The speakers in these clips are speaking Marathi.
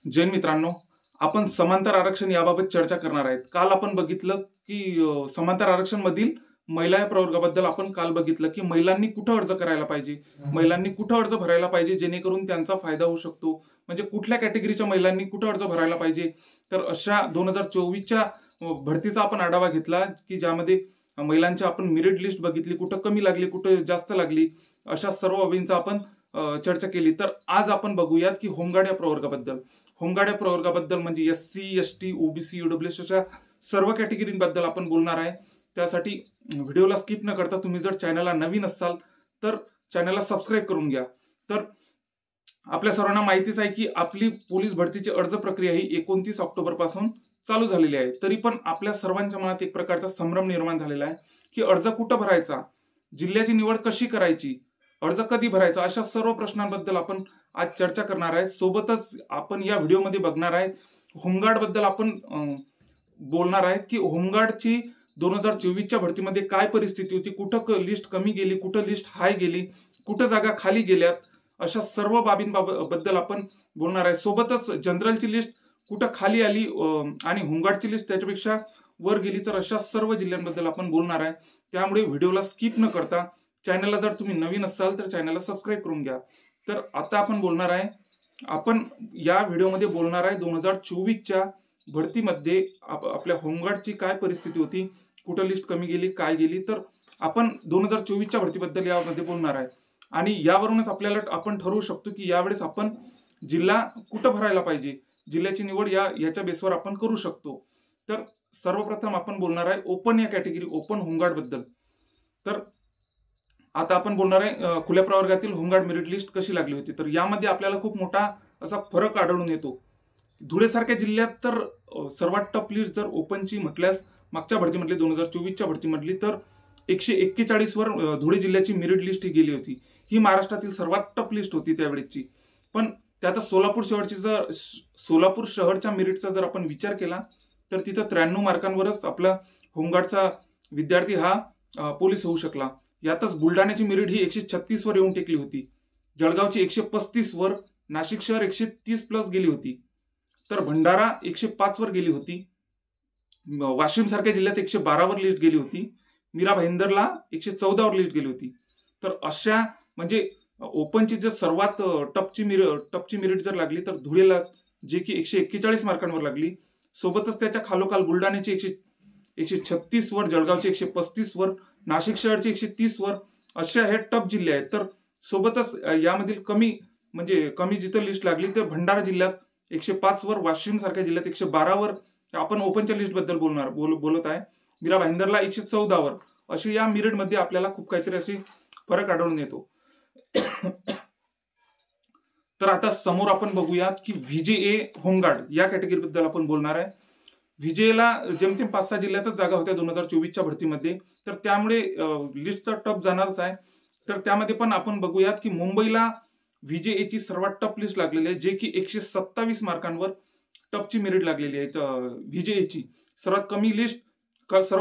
जैन मित्रांनो, आपण समांतर आरक्षण याबाबत चर्चा करणार आहेत। काल आपण बघितलं की समांतर आरक्षण मधील महिला या प्रवर्गाबद्दल आपण काल बघितलं की महिलांनी कुठे अर्ज करायला पाहिजे, महिलांनी कुठे अर्ज भरायला पाहिजे जेणेकरून त्यांचा फायदा होऊ शकतो, म्हणजे कुठल्या कॅटेगरीच्या महिलांनी कुठे अर्ज भरायला पाहिजे। तर अशा 2024च्या भरतीचा आपण आढावा घेतला की ज्यामध्ये महिलांची आपण मेरिट लिस्ट बघितली, कुठे कमी लागली कुठे जास्त लागली, अशा सर्व बाबींचा आपण चर्चा केली। तर आज आपण बघूयात की होमगार्ड या प्रवर्गाबद्दल। होमगार्ड या प्रवर्गाबद्दल म्हणजे एससी, एसटी, ओबीसी, ईडब्ल्यूएस अशा सर्व कॅटेगरीबद्दल आपण बोलणार आहे। त्यासाठी व्हिडिओला स्किप न करता तुम्ही जर चॅनलला नवीन असाल तर चॅनलला सबस्क्राईब करून घ्या। तर आपल्या सर्वांना माहितीच आहे की आपली पोलीस भरतीची अर्ज प्रक्रिया ही 29 ऑक्टोबर पासून चालू झालेली आहे। तरी पण आपल्या सर्वांच्या मनात एक प्रकारचा संभ्रम निर्माण झालेला आहे की अर्ज कुठे भरायचा, जिल्ह्याची निवड कशी करायची, अर्ज कधी भरायचा, अशा सर्व प्रश्नांबद्दल आपण आज चर्चा करणार आहे। सोबतच आपण या व्हिडिओमध्ये बघणार आहे होमगार्ड बद्दल आपण बोलणार आहे की होमगार्डची 2024च्या भरतीमध्ये काय परिस्थिती होती, कुठं लिस्ट कमी गेली, कुठं लिस्ट हाय गेली, कुठं जागा खाली गेल्यात, अशा सर्व बाबींबद्दल आपण बोलणार आहे। सोबतच जनरलची लिस्ट कुठं खाली आली आणि होमगार्डची लिस्ट त्याच्यापेक्षा वर गेली, तर अशा सर्व जिल्ह्यांबद्दल आपण बोलणार आहे। त्यामुळे व्हिडिओला स्किप न करता चॅनलला जर तुम्ही नवीन असाल तर चॅनलला सबस्क्राईब करून घ्या। तर आता आपण बोलणार आहे, आपण या व्हिडिओमध्ये बोलणार आहे 2024च्या भरतीमध्ये आपल्या होमगार्डची काय परिस्थिती होती, कुठं लिस्ट कमी गेली काय गेली, तर आपण 2024च्या भरतीबद्दल यामध्ये बोलणार आहे। आणि यावरूनच आपल्याला आपण ठरवू शकतो की यावेळेस आपण जिल्हा कुठं भरायला पाहिजे, जिल्ह्याची निवड याच्या बेसवर आपण करू शकतो। तर सर्वप्रथम आपण बोलणार आहे ओपन या कॅटेगरी, ओपन होमगार्ड बद्दल। तर आता आपण बोलणार आहे खुल्या प्रवर्गातील होमगार्ड मेरिट लिस्ट कशी लागली होती। तर यामध्ये आपल्याला खूप मोठा असा फरक आढळून येतो। धुळेसारख्या जिल्ह्यात तर सर्वात टफ लिस्ट जर ओपनची म्हटल्यास मागच्या भरतीमधली 2024च्या भरतीमधली तर 141 वर धुळे जिल्ह्याची मेरिट लिस्ट ही गेली होती। ही महाराष्ट्रातील सर्वात टफ लिस्ट होती त्यावेळेची। पण त्यात सोलापूर शहरच्या मेरिटचा जर आपण विचार केला तर तिथं 93 मार्कांवरच आपला होमगार्डचा विद्यार्थी हा पोलीस होऊ शकला। यातच बुलढाण्याची मेरिट ही 136 वर येऊन टेकली होती, जळगावची 135 वर, नाशिक शहर 130 प्लस गेली होती, तर भंडारा 105 वर गेली होती, वाशिम सारख्या जिल्ह्यात 112 वर लिस्ट गेली होती, मीरा भाईंदरला 114 वर लिस्ट गेली होती। तर अशा म्हणजे ओपनची जर सर्वात टपची मेरिट जर लागली तर धुळेला जे की 141 मार्कांवर लागली, सोबतच त्याच्या खालोखाल बुलढाण्याची 136 वर, जळगावची 135 वर, नाशिक शहरची 130 वर, अशा हे टप जिल्हे आहेत। तर सोबतच यामधील कमी जिथं लिस्ट लागली तर भंडारा जिल्ह्यात 105 वर, वाशिम सारख्या जिल्ह्यात 112 वर आपण ओपनच्या लिस्ट बद्दल बोलत आहे, मीरा भाईंदरला 114 वर, अशी या मेरिट मध्ये आपल्याला खूप काहीतरी अशी फरक आढळून येतो। तर आता समोर आपण बघूया की व्हीजेए होमगार्ड या कॅटेगरी बद्दल आपण बोलणार आहे। व्हीजेला जेमतेम 5-6 जिल्ह्यातच जागा होत्या 2024च्या भरतीमध्ये, तर त्यामुळे लिस्ट तर टफ जाणारच आहे। तर त्यामध्ये पण आपण बघूयात की मुंबईला व्हीजेएची सर्वात टफ लिस्ट लागलेली आहे, जे की 127 मार्कांवर टफची मेरिट लागलेली आहे। व्हीजेएची सर्वात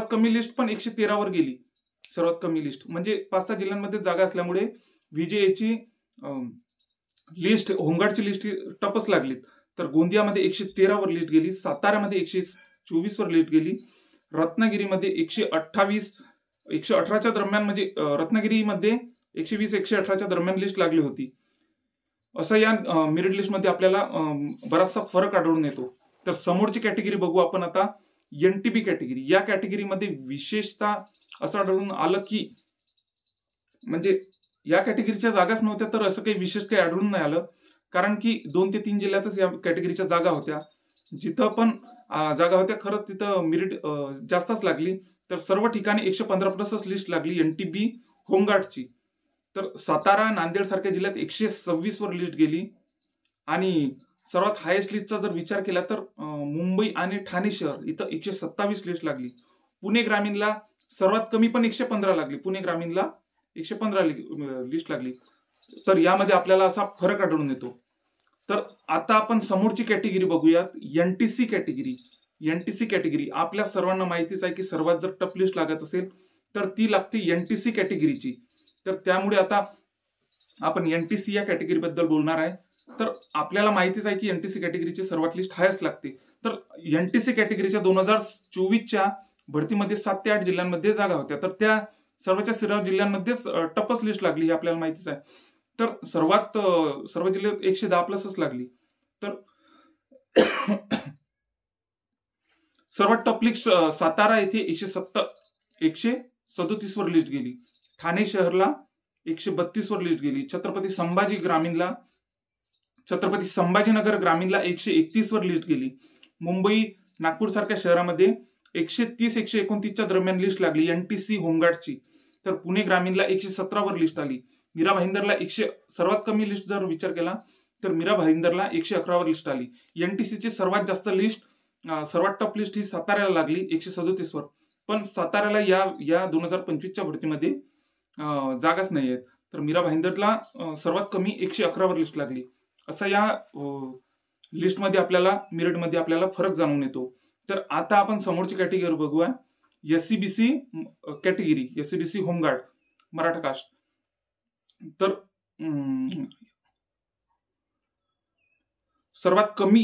कमी लिस्ट पण 113 वर गेली, सर्वात कमी लिस्ट म्हणजे 5-6 जिल्ह्यांमध्ये जागा असल्यामुळे व्हीजेएची लिस्ट, होमगार्डची लिस्ट टफच लागली। तर गोंदियामध्ये 113 वर लिस्ट गेली, साताऱ्यामध्ये 124 वर लिस्ट गेली, रत्नागिरीमध्ये 118च्या दरम्यान, म्हणजे रत्नागिरीमध्ये 120-118च्या दरम्यान लिस्ट लागली होती। असं या मेरिट लिस्ट मध्ये आपल्याला बराचसा फरक आढळून येतो। तर समोरची कॅटेगरी बघू आपण आता, एनटीबी कॅटेगरी। या कॅटेगरीमध्ये विशेषतः असं आढळून आलं की म्हणजे या कॅटेगरीच्या जागाच नव्हत्या, तर असं काही विशेष काही आढळून नाही आलं, कारण की 2 ते 3 जिल्ह्यातच या कॅटेगरीच्या जागा होत्या। जिथं पण जागा होत्या खरंच तिथं मेरिट जास्तच लागली, तर सर्व ठिकाणी 115 प्लसच लिस्ट लागली एनटीबी होमगार्डची। तर सातारा, नांदेड सारख्या जिल्ह्यात 126 वर लिस्ट गेली, आणि सर्वात हायेस्ट लिस्टचा जर विचार केला तर मुंबई आणि ठाणे शहर इथं 127 लिस्ट लागली। पुणे ग्रामीणला सर्वात कमी पण 115 लागली, पुणे ग्रामीणला 115 लिस्ट लागली। तर यामध्ये आपल्याला असा फरक आढळून येतो। तर आता आपण समोरची कॅटेगरी बघूयात, एनटीसी कॅटेगरी। एनटीसी कॅटेगरी आपल्या सर्वांना माहितीच आहे की सर्वात जर टफ लिस्ट लागत असेल तर ती लागते एनटीसी कॅटेगरीची। तर त्यामुळे आता आपण एनटीसी या कॅटेगरी बद्दल बोलणार आहे। तर आपल्याला माहितीच आहे की एनटीसी कॅटेगरीची सर्वात लिस्ट हायस्ट लागते. तर एनटीसी कॅटेगरीच्या 2024च्या भरतीमध्ये 7 ते 8 जिल्ह्यांमध्ये जागा होत्या. तर त्या सर्वच्या सर्व जिल्ह्यांमध्येच टपच लिस्ट लागली हे आपल्याला माहितीच आहे. तर सर्व जिल्ह्यात 110 प्लसच लागली. तर सर्वात टप लिस्ट सातारा येथे 137 वर लिस्ट गेली. ठाणे शहरला 132 वर लिस्ट गेली. छत्रपती संभाजीनगर ग्रामीणला 131 वर लिस्ट गेली. मुंबई नागपूर सारख्या शहरामध्ये 130-129च्या दरम्यान लिस्ट लागली एनटीसी होमगार्डची. तर पुणे ग्रामीणला 117 वर लिस्ट आली. मीरा भाईंदरला सर्वात कमी लिस्ट जर विचार केला तर मीरा भाईंदरला 111 वर लिस्ट आली. एनटीसीची सर्वात जास्त लिस्ट सर्वात टप लिस्ट ही साताऱ्याला लागली 137 वर. पण साताऱ्याला या 2025च्या भरतीमध्ये जागाच नाही आहेत. तर मीरा भाईंदरला सर्वात कमी 111 वर लिस्ट लागली. असा या लिस्टमध्ये आपल्याला मेरिटमध्ये आपल्याला फरक जाणून येतो. तर आता आपण समोरची कॅटेगरी बघूया. SCBC category, SCBC home guard Maratha caste. तर सर्वात कमी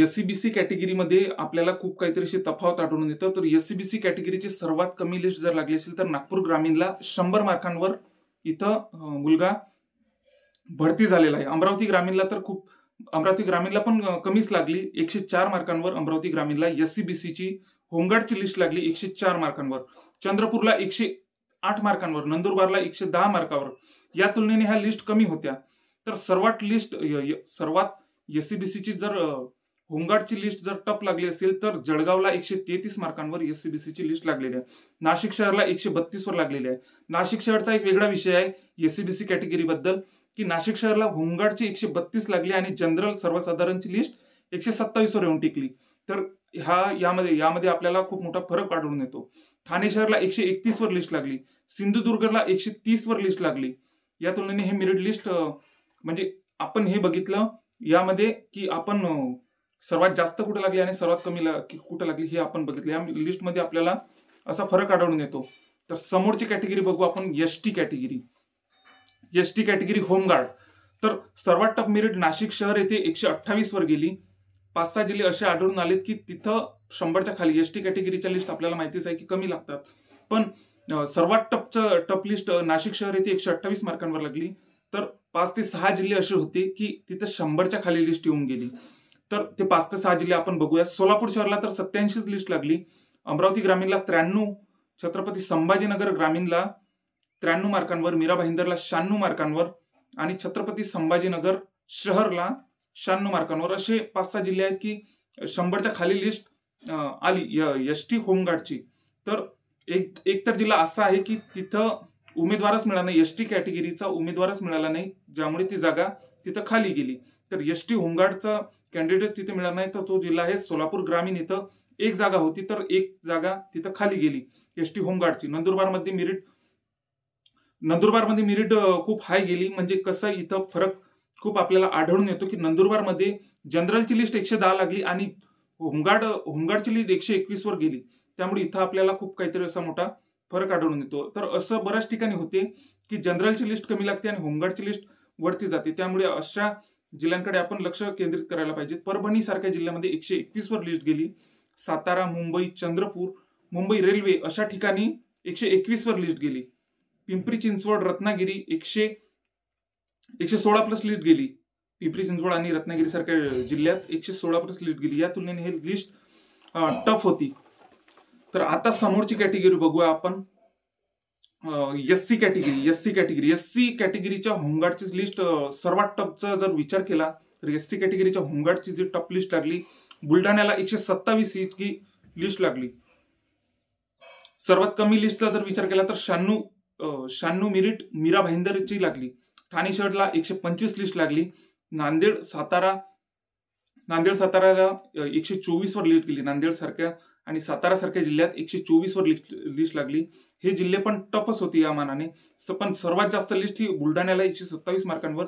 एससीबीसी कॅटेगरीमध्ये आपल्याला खूप काहीतरी तफावत आढळून येतं. तर एससीबीसी कॅटेगरीची सर्वात कमी लिस्ट जर लागली असेल तर नागपूर ग्रामीणला 100 मार्कांवर इथं मुलगा भरती झालेला आहे. अमरावती ग्रामीणला पण कमीच लागली 104 मार्कांवर. अमरावती ग्रामीणला एससीबीसीची होमगार्डची लिस्ट लागली 104 मार्कांवर. चंद्रपूरला 108 मार्कांवर, नंदुरबारला 110 मार्कावर. या तुलनेने ह्या लिस्ट कमी होत्या. तर सर्वात एससीबीसीची जर होमगार्डची लिस्ट जर टप लागली असेल तर जळगावला 133 मार्कांवर एससीबीसीची लिस्ट लागलेली आहे. नाशिक शहरला 132 वर लागलेली आहे. नाशिक शहरचा एक वेगळा विषय आहे एससीबीसी कॅटेगरी बद्दल की नाशिक शहरला होमगार्डची 132 लागली आणि जनरल सर्वसाधारणची लिस्ट 127 वर येऊन टिकली. तर यामध्ये आपल्याला खूप मोठा फरक आढळून येतो. ठाणे शहरला 131 वर लिस्ट लागली. सिंधुदुर्गला 130 वर लिस्ट लागली. या तुलनेने हे मेरिट लिस्ट म्हणजे आपण हे बघितलं यामध्ये की आपण सर्वात जास्त कुठे लागली आणि सर्वात कमी कुठे लागली हे आपण बघितलं. या लिस्टमध्ये आपल्याला असा फरक आढळून येतो. तर समोरची कॅटेगरी बघू आपण एसटी कॅटेगरी होमगार्ड. तर सर्वात टप मेरिट नाशिक शहर येथे 128 वर गेली. 5-6 जिल्हे असे आढळून आलेत की तिथं 100च्या खाली एसटी कॅटेगरीच्या लिस्ट आपल्याला माहितीच आहे की कमी लागतात. पण सर्वात टप लिस्ट नाशिक शहर येथे 128 मार्कांवर लागली. तर 5 ते 6 जिल्हे असे होते की तिथं 100च्या खाली लिस्ट येऊन गेली. तर ते 5 ते 6 जिल्हे आपण बघूया. सोलापूर शहरला तर 87 लिस्ट लागली. अमरावती ग्रामीणला 93, छत्रपती संभाजीनगर ग्रामीणला 93 मार्कांवर, मीरा भाईंदरला 96 मार्कांवर आणि छत्रपती संभाजीनगर शहरला 96 मार्कांवर असे 5-6 जिल्हे आहेत की 100च्या खाली लिस्ट आली एसटी होमगार्डची. तर एक तर जिल्हा असा आहे की तिथं उमेदवारच मिळाला नाही, एसटी कॅटेगरीचा उमेदवारच मिळाला नाही, ज्यामुळे ती जागा तिथं खाली गेली. तर एसटी होमगार्डचा कॅन्डिडेट तिथे मिळाला नाही. तर तो जिल्हा आहे सोलापूर ग्रामीण. इथं एक जागा होती तर एक जागा तिथं खाली गेली एसटी होमगार्डची. नंदुरबारमध्ये मेरिट खूप हाय गेली. म्हणजे कसं इथं फरक खूप आपल्याला आढळून येतो की नंदुरबारमध्ये जनरलची लिस्ट 110 लागली आणि होमगार्डची लिस्ट 121 वर गेली. त्यामुळे इथं आपल्याला खूप काहीतरी असा मोठा फरक आढळून येतो. तर असं बऱ्याच ठिकाणी होते की जनरलची लिस्ट कमी लागते आणि होमगार्डची लिस्ट वरती जाते. त्यामुळे अशा जिल्ह्यांकडे आपण लक्ष केंद्रित करायला पाहिजे. परभणी सारख्या जिल्ह्यामध्ये 121 वर लिस्ट गेली. सातारा, मुंबई, चंद्रपूर, मुंबई रेल्वे अशा ठिकाणी 121 वर लिस्ट गेली. पिंपरी चिंचवड, रत्नागिरी 116 प्लस लिस्ट गेली. पिंपरी चिंचवड आणि रत्नागिरी सारख्या जिल्ह्यात 116 प्लस लिस्ट गेली. या तुलनेने हे लिस्ट टफ होती. तर आता समोरची कॅटेगरी बघूया आपण. एससी कॅटेगरीच्या होमगार्डची लिस्ट सर्वात टपचा जर विचार केला तर एससी कॅटेगरीच्या होमगार्डची जी टप लिस्ट लागली बुलढाण्याला 127 इतकी लिस्ट लागली. सर्वात कमी लिस्टचा जर विचार केला तर 96 मेरिट मीरा भाईंदरची लागली. ठाणे शहरला 125 लिस्ट लागली. नांदेड साताराला 124 वर लिस्ट गेली. नांदेड सारख्या आणि सातारा सारख्या जिल्ह्यात 124 वर लिस्ट लागली. हे जिल्हे पण टफच होती या मानाने. पण सर्वात जास्त लिस्ट ही बुलढाण्याला 127 मार्कांवर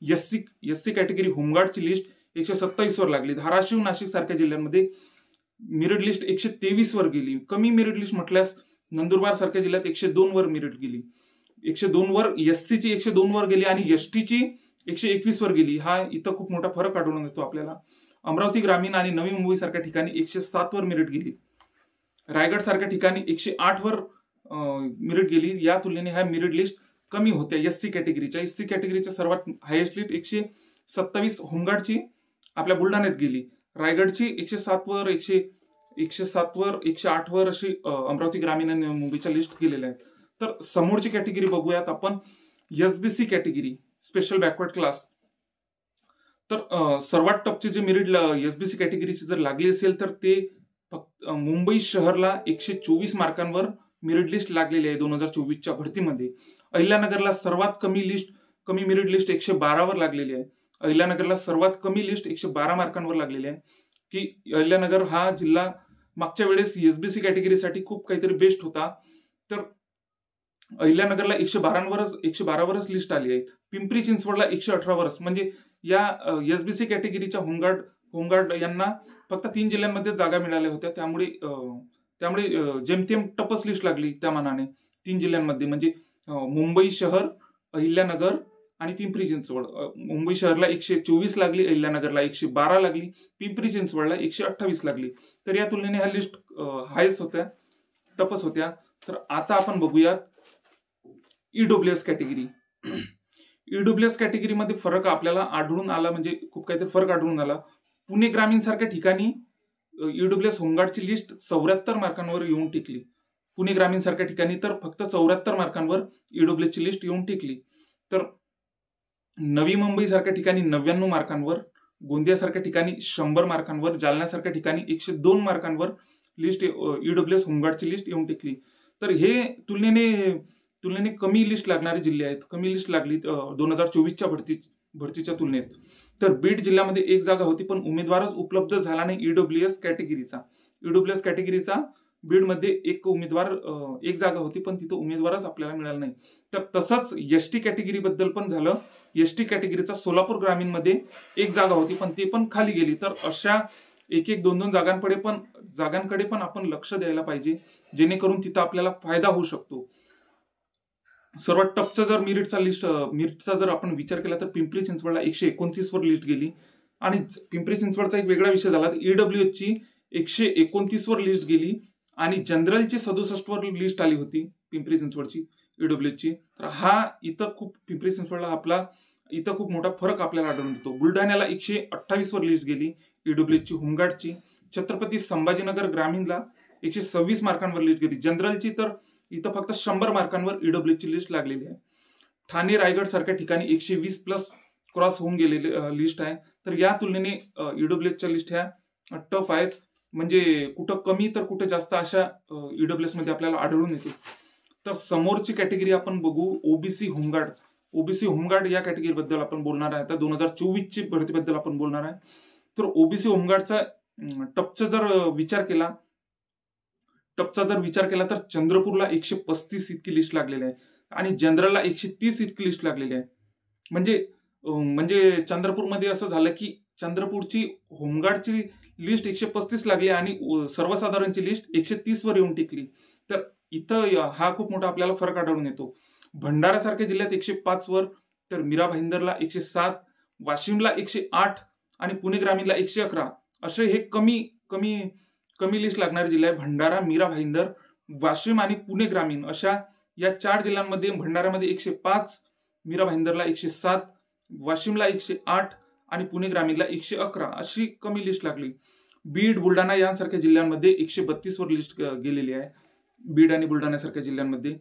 एससी कॅटेगरी होमगार्डची लिस्ट 127 वर लागली. धाराशिव, नाशिक सारख्या जिल्ह्यांमध्ये मेरिट लिस्ट 123 वर गेली. कमी मेरिट लिस्ट म्हटल्यास नंदुरबार सारख्या जिल्ह्यात 102 वर मेरिट गेली. 102 वर एससीची 102 वर गेली आणि एसटीची 121 वर गेली. हा इथं खूप मोठा फरक आढळून येतो आपल्याला. अमरावती ग्रामीण आणि नवी मुंबई सारख्या ठिकाणी 107 वर मेरिट गेली. रायगड सारख्या ठिकाणी 108 वर मेरिट गेली. या तुलनेने ह्या मेरिट लिस्ट कमी होत्या एससी कॅटेगरीच्या सर्वात हायेस्ट लिस्ट 127 होमगार्डची आपल्या बुलढाण्यात गेली. रायगडची 107 वर 108 वर अशी अमरावती ग्रामीण आणि मुंबईच्या लिस्ट गेलेल्या आहेत. तर समोरची कॅटेगरी बघूयात आपण, SBC category special backward class. तर सर्वात टॉपचे जे मेरिट एसबीसी कॅटेगरीची जर लागली असेल तर ते फक्त मुंबई शहरला 124 मार्कांवर मेरिट लिस्ट लागलेली आहे 2024च्या भरतीमध्ये. अहिल्यानगरला सर्वात कमी मेरिट लिस्ट 112 वर लागलेली आहे. अहिल्यानगरला सर्वात कमी लिस्ट 112 मार्कांवर लागलेली आहे. की अहिल्यानगर हा जिल्हा मागच्या वेळेस एसबीसी कॅटेगरीसाठी खूप काहीतरी बेस्ट होता. तर अहिल्यानगरला 112 वरच लिस्ट आली आहे. पिंपरी चिंचवडला 118 वरच. म्हणजे या एसबीसी कॅटेगरीच्या होमगार्ड यांना फक्त 3 जिल्ह्यांमध्ये जागा मिळाल्या होत्या. त्यामुळे जेमतेम टपच लिस्ट लागली त्या मानाने 3 जिल्ह्यांमध्ये, म्हणजे मुंबई शहर, अहिल्यानगर आणि पिंपरी चिंचवड. मुंबई शहरला 124 लागली, अहिल्यानगरला 112 लागली, पिंपरी चिंचवडला 128 लागली. तर या तुलनेने ह्या लिस्ट हायच होत्या, टपच होत्या. तर आता आपण बघूयात ईडब्ल्यूएस कॅटेगरी. ईडब्ल्यूएस कॅटेगरीमध्ये फरक आपल्याला आढळून आला, म्हणजे खूप काहीतरी फरक आढळून आला. पुणे ग्रामीण सारख्या ठिकाणी ईडब्ल्यूएस होमगार्डची लिस्ट 74 मार्कांवर येऊन टिकली. पुणे ग्रामीण सारख्या ठिकाणी तर फक्त 74 मार्कांवर ईडब्ल्यूएसची लिस्ट येऊन टिकली. तर नवी मुंबई सारख्या ठिकाणी 99 मार्कांवर, गोंदियासारख्या ठिकाणी 100 मार्कांवर, जालन्यासारख्या ठिकाणी 102 मार्कांवर लिस्ट ईडब्ल्यूएस होमगार्डची लिस्ट येऊन टिकली. तर हे तुलनेने कमी लिस्ट लागणारे जिल्हे आहेत. कमी लिस्ट लागली 2024च्या भरतीच्या तुलनेत. तर बीड जिल्ह्यामध्ये 1 जागा होती, पण उमेदवारच उपलब्ध झाला नाही ईडब्ल्यूएस कॅटेगरीचा. बीडमध्ये 1 जागा होती, पण तिथं उमेदवारच आपल्याला मिळाला नाही. तर तसंच एसटी कॅटेगरी बद्दल पण झालं. एसटी कॅटेगरीचा सोलापूर ग्रामीण मध्ये 1 जागा होती, पण ते पण खाली गेली. तर अशा 1-2 जागांकडे पण आपण लक्ष द्यायला पाहिजे, जेणेकरून तिथं आपल्याला फायदा होऊ शकतो. सर्वात टपचं जर मेरिटचा जर आपण विचार केला तर पिंपरी चिंचवडला 129 वर लिस्ट गेली. आणि पिंपरी चिंचवडचा एक वेगळा विषय झाला, ईडब्ल्यूएसची 129 वर लिस्ट गेली आणि जनरलची 67 वर लिस्ट आली होती पिंपरी चिंचवडची ईडब्ल्यूएसची. तर हा पिंपरी चिंचवडला इथं खूप मोठा फरक आपल्याला आढळून येतो. बुलढाण्याला 128 वर लिस्ट गेली ईडब्ल्यूएसची होमगार्डची. छत्रपती संभाजीनगर ग्रामीणला 126 मार्कांवर लिस्ट गेली. जनरलची तर इथं फक्त 100 मार्कांवर ईडब्ल्यूएसची लिस्ट लागलेली आहे. ठाणे रायगड सारख्या ठिकाणी 120 प्लस क्रॉस होऊन गेलेली लिस्ट आहे. तर या तुलनेने ईडब्ल्यूएसच्या लिस्ट ह्या टफ आहेत, म्हणजे कुठं कमी तर कुठं जास्त अशा ईडब्ल्यूएस मध्ये आपल्याला आढळून येते. तर समोरची कॅटेगरी आपण बघू, ओबीसी होमगार्ड या कॅटेगरी बद्दल आपण बोलणार आहे. आता 2024ची भरतीबद्दल आपण बोलणार आहे. तर ओबीसी होमगार्डचा टपचा जर विचार केला तर चंद्रपूरला 135 इतकी लिस्ट लागलेली आहे आणि जनरलला 130 इतकी लिस्ट लागलेली आहे. म्हणजे चंद्रपूरमध्ये असं झालं की चंद्रपूरची होमगार्डची लिस्ट 135 लागली आणि सर्वसाधारणची लिस्ट 130 वर येऊन टिकली. तर इथं हा खूप मोठा आपल्याला फरक आढळून येतो. भंडारा सारख्या जिल्ह्यात 105 वर, तर मीरा भाईंदरला 107, वाशिमला 108 आणि पुणे ग्रामीणला 111 असे हे कमी लिस्ट लागणारे जिल्हे आहे. भंडारा, मीरा भाईंदर, वाशिम आणि पुणे ग्रामीण अशा या 4 जिल्ह्यांमध्ये भंडाऱ्यामध्ये 105, मीरा भाईंदरला 107, वाशिमला 108 आणि पुणे ग्रामीणला 111 अशी कमी लिस्ट लागली. बीड, बुलढाणा यांसारख्या जिल्ह्यांमध्ये 132 वर लिस्ट गेलेली आहे. बीड आणि बुलढाणा सारख्या जिल्ह्यांमध्ये.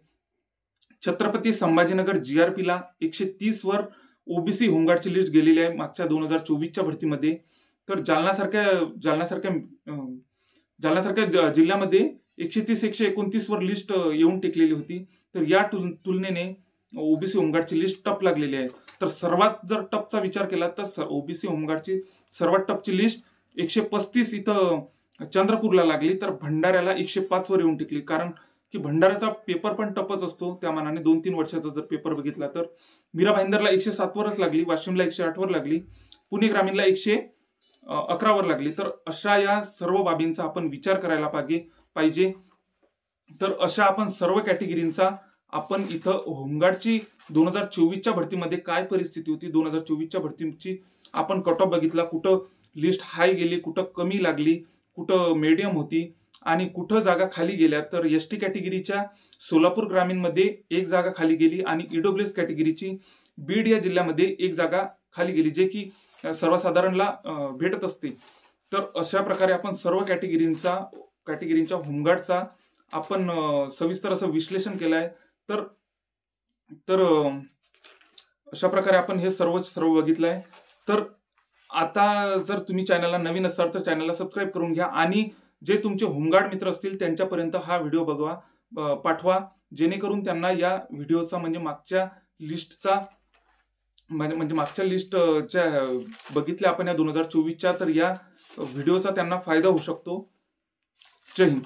छत्रपती संभाजीनगर जीआरपीला 130 वर ओबीसी होमगार्डची लिस्ट गेलेली आहे मागच्या 2024च्या भरतीमध्ये. तर जालन्यासारख्या जिल्ह्यामध्ये 130-129 वर लिस्ट येऊन टिकलेली होती. तर या तुलनेने ओबीसी होमगार्डची लिस्ट टप लागलेली आहे. तर सर्वात जर टपचा विचार केला तर ओबीसी होमगार्डची सर्वात टपची लिस्ट 135 इथं चंद्रपूरला लागली, तर भंडाऱ्याला 105 वर येऊन टिकली. कारण की भंडाऱ्याचा पेपर पण टपच असतो त्या मानाने. 2-3 वर्षाचा जर पेपर बघितला तर मीरा भाईंदरला 107 वरच लागली, वाशिमला 108 वर लागली, पुणे ग्रामीणला 111 वर लागली. तर अशा या सर्व बाबींचा आपण विचार करायला पाहिजे. तर अशा आपण सर्व कॅटेगरींचा आपण इथं होमगार्डची 2024च्या भरतीमध्ये काय परिस्थिती होती, 2024च्या भरतीची आपण कट ऑफ बघितला, कुठं लिस्ट हाय गेली, कुठं कमी लागली, कुठं मीडियम होती आणि कुठं जागा खाली गेल्या. तर एसटी कॅटेगरीच्या सोलापूर ग्रामीणमध्ये एक जागा खाली गेली आणि ईडब्ल्यूएस कॅटेगरीची बीड या जिल्ह्यामध्ये एक जागा खाली गेली, जे की सर्वसाधारणला भेटत असते. तर अशा प्रकारे आपण सर्व कॅटेगरींच्या होमगार्डचा आपण सविस्तर असं विश्लेषण केलं आहे. तर अशा प्रकारे आपण हे सर्व बघितलं आहे. तर आता जर तुम्ही चॅनलला नवीन असाल तर चॅनलला सबस्क्राईब करून घ्या आणि जे तुमचे होमगार्ड मित्र असतील त्यांच्यापर्यंत हा व्हिडिओ पाठवा, जेणेकरून त्यांना या व्हिडिओचा म्हणजे मागच्या लिस्टच्या बघितल्या आपण या 2024च्या, तर या व्हिडिओचा त्यांना फायदा होऊ शकतो. जय हिंद.